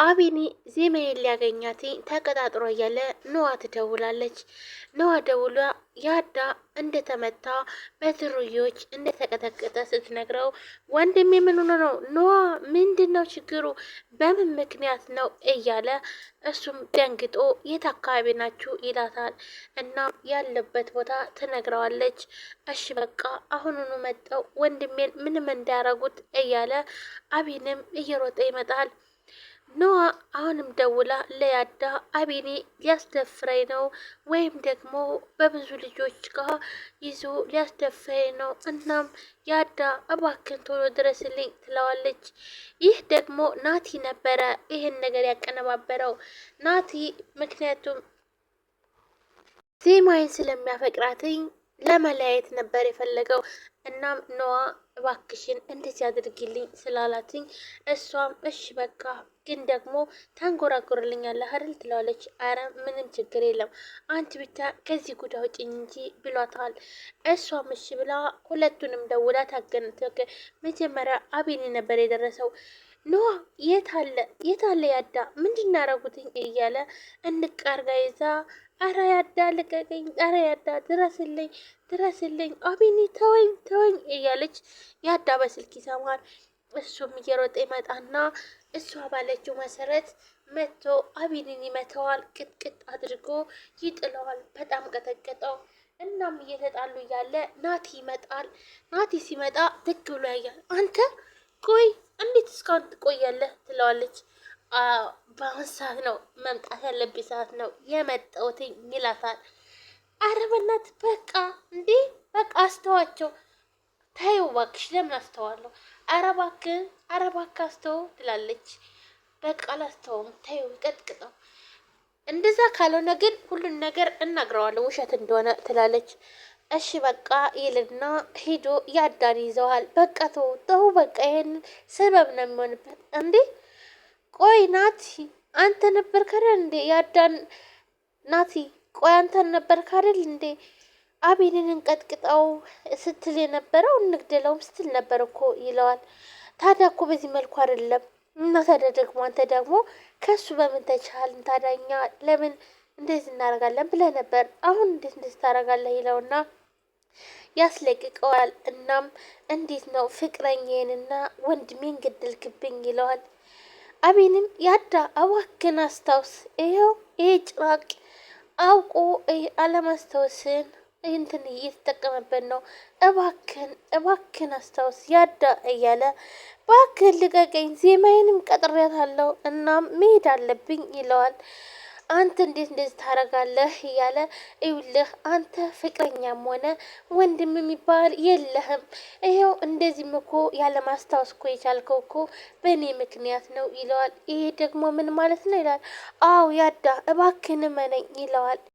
አቢኒ ዜማዬን ሊያገኛት ተቀጣጥሮ እያለ ኖዋ ትደውላለች። ኖዋ ደውሏ ያዳ እንደተመታ በትሩዮች እንደተቀጠቀጠ ስትነግረው ወንድሜ ምን ሆኖ ነው? ኖዋ ምንድን ነው ችግሩ? በምን ምክንያት ነው እያለ እሱም ደንግጦ የት አካባቢ ናችሁ ይላታል። እና ያለበት ቦታ ትነግረዋለች። እሺ በቃ አሁኑኑ መጠው ወንድሜን ምንም እንዳያረጉት እያለ አቢንም እየሮጠ ይመጣል። ኖዋ አሁንም ደውላ ለያዳ አቢኒ ሊያስደፍረኝ ነው ወይም ደግሞ በብዙ ልጆች ጋር ይዞ ሊያስደፍረኝ ነው። እናም ያዳ እባክን ቶሎ ድረስልኝ ትለዋለች። ይህ ደግሞ ናቲ ነበረ ይህን ነገር ያቀነባበረው ናቲ ምክንያቱም ዜማዬን ስለሚያፈቅራትኝ ለመለያየት ነበር የፈለገው። እናም ኖዋ እባክሽን እንደዚህ አድርጊልኝ ስላላትኝ እሷም እሺ በቃ ግን ደግሞ ታንጎራጉርልኛለህ አይደል ትለዋለች። አረ ምንም ችግር የለም አንቺ ብቻ ከዚህ ጉዳ ውጭኝ እንጂ ብሏታል። እሷም እሺ ብላ ሁለቱንም ደውላ ታገናኘች። መጀመሪያ አቢኒ ነበር የደረሰው። ኖዋ የት አለ ያዳ ምንድን ያረጉትኝ እያለ እንቃርጋ ይዛ አረ ያዳ ልቀቀኝ፣ አረ ያዳ ድረስልኝ፣ አቢኒ ተወኝ እያለች ያዳ በስልክ ይሰማል። እሱም እየሮጠ ይመጣና እሷ ባለችው መሰረት መጥቶ አቢኒን ይመተዋል። ቅጥቅጥ አድርጎ ይጥለዋል። በጣም ቀጠቀጠው። እናም እየተጣሉ እያለ ናቲ ይመጣል። ናቲ ሲመጣ ትክ ብሎ ያያል። አንተ ቆይ እንዴት እስካሁን ትቆያለህ? ትለዋለች። በአሁን ሰዓት ነው መምጣት ያለብኝ ሰዓት ነው የመጣሁት ይላታል። አረ በእናትህ በቃ እንዴ በቃ አስተዋቸው። ታየው እባክሽ ለምን አስተዋለሁ? አረ እባክህ አስተው ትላለች። በቃ አላስተውም ታየው ቀጥቅጠው። እንደዛ ካልሆነ ግን ሁሉን ነገር እናግረዋለሁ ውሸት እንደሆነ ትላለች። እሺ በቃ ይልና ሂዶ ያዳን ይዘዋል። በቃ ተው በቃ ይሄን ሰበብ ነው የሚሆንበት። እንዴ ቆይ ናቲ አንተ ነበር ካደል እንዴ ያዳን ናቲ ቆይ አንተ ነበር ካደል እንዴ አቢንን እንቀጥቅጠው ስትል የነበረው እንግደለውም ስትል ነበር እኮ ይለዋል። ታዲያ እኮ በዚህ መልኩ አይደለም እና ታዲያ ደግሞ አንተ ደግሞ ከሱ በምን ተቻልን? ታዲያኛ ለምን እንደዚህ እናደርጋለን ብለህ ነበር አሁን እንዴት እንደዚህ ታደርጋለህ? ይለውና ያስለቅቀዋል። እናም እንዴት ነው ፍቅረኛዬንና ወንድሜን ገደልክብኝ ይለዋል። አቢንም ያዳ እባክህን አስታውስ፣ ይኸው ይሄ ጭራቅ አውቆ አለማስታወስን እንትን እየተጠቀመበት ነው። እባክህን አስታውስ ያዳ እያለ እባክህን ልቀቀኝ፣ ዜማዬንም ቀጥሬያታለሁ እናም መሄድ አለብኝ ይለዋል። አንተ እንዴት እንደዚህ ታደርጋለህ? እያለ ይውልህ አንተ ፍቅረኛም ሆነ ወንድም የሚባል የለህም። ይሄው እንደዚህም እኮ ያለማስታወስ እኮ የቻልከው እኮ በእኔ ምክንያት ነው ይለዋል። ይሄ ደግሞ ምን ማለት ነው ይላል። አዎ ያዳ እባክህን እመነኝ ይለዋል።